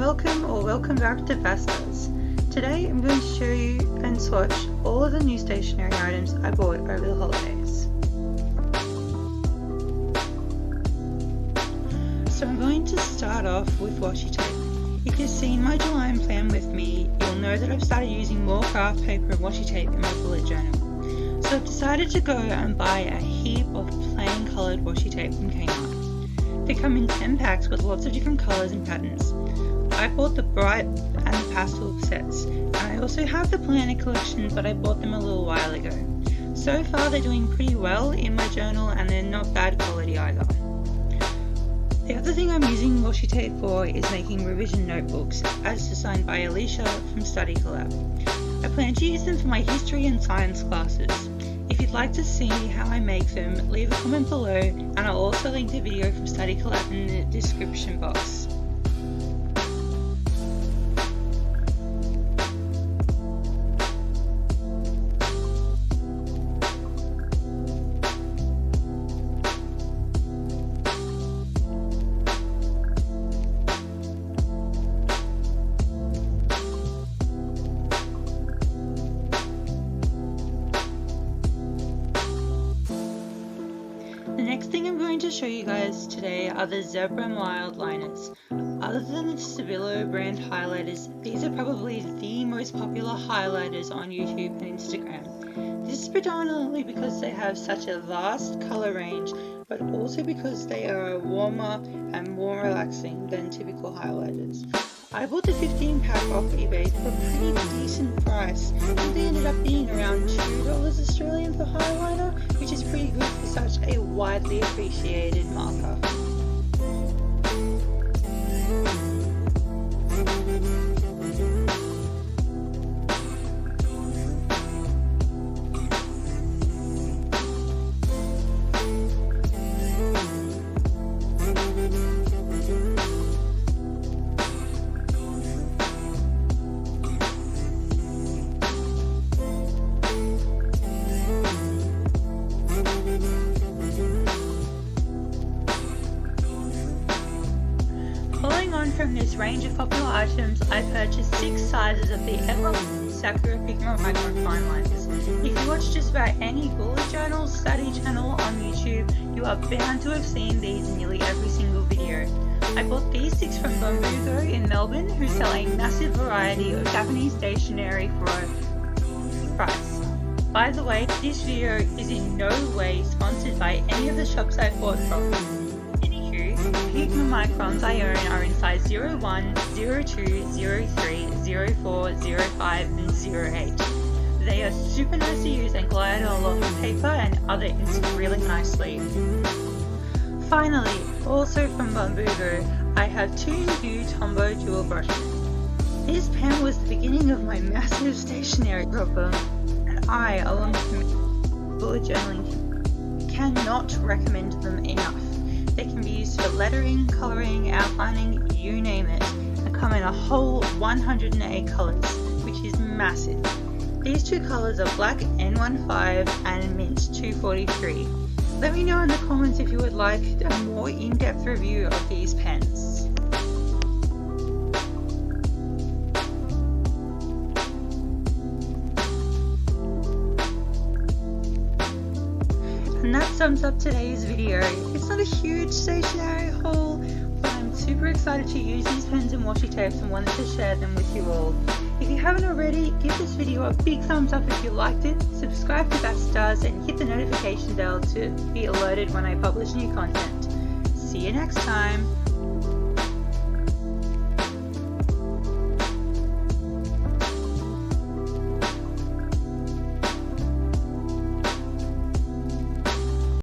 welcome or welcome back to Bastas. Today I'm going to show you and swatch all of the new stationery items I bought over the holidays. So I'm going to start off with washi tape. If you've seen my July plan with me, you'll know that I've started using more craft paper and washi tape in my bullet journal. So I've decided to go and buy a heap of plain coloured washi tape from Kmart. They come in 10 packs with lots of different colours and patterns. I bought the bright and the pastel sets, and I also have the planner collection, but I bought them a little while ago. So far they're doing pretty well in my journal and they're not bad quality either. The other thing I'm using washi tape for is making revision notebooks, as designed by Alicia from studycollab. I plan to use them for my history and science classes. If you'd like to see how I make them, leave a comment below, and I'll also link the video from studycollab in the description box. The next thing I'm going to show you guys today are the Zebra Mildliners. Other than the Stabilo brand highlighters, these are probably the most popular highlighters on YouTube and Instagram. This is predominantly because they have such a vast colour range, but also because they are warmer and more relaxing than typical highlighters. I bought the 15 pack off eBay for a pretty decent price, and they ended up being around $2 Australian per highlighter, which is pretty good for such a widely appreciated marker. Following on from this range of popular items, I purchased 6 sizes of the Sakura Pigma Microns fine liners. If you watch just about any bullet journal, study channel on YouTube, you are bound to have seen these in nearly every single video. I bought these 6 from Tombow in Melbourne, who sell a massive variety of Japanese stationery for a price. By the way, this video is in no way sponsored by any of the shops I bought from. Pigma Microns I own are in size 01, 02, 03, 04, 05 and 08. They are super nice to use and glide on a lot of paper and other inks really nicely. Finally, also from Tombow, I have 2 new Tombow dual brushes. This pen was the beginning of my massive stationery problem, and I, along with bullet journaling, cannot recommend them enough. They can be used for lettering, colouring, outlining, you name it, and come in a whole 108 colours, which is massive. These 2 colours are black N15 and mint 243. Let me know in the comments if you would like a more in-depth review of these pens. And that sums up today's video. It's not a huge stationery haul, but I'm super excited to use these pens and washi tapes and wanted to share them with you all. If you haven't already, give this video a big thumbs up if you liked it, subscribe to Bastas and hit the notification bell to be alerted when I publish new content. See you next time!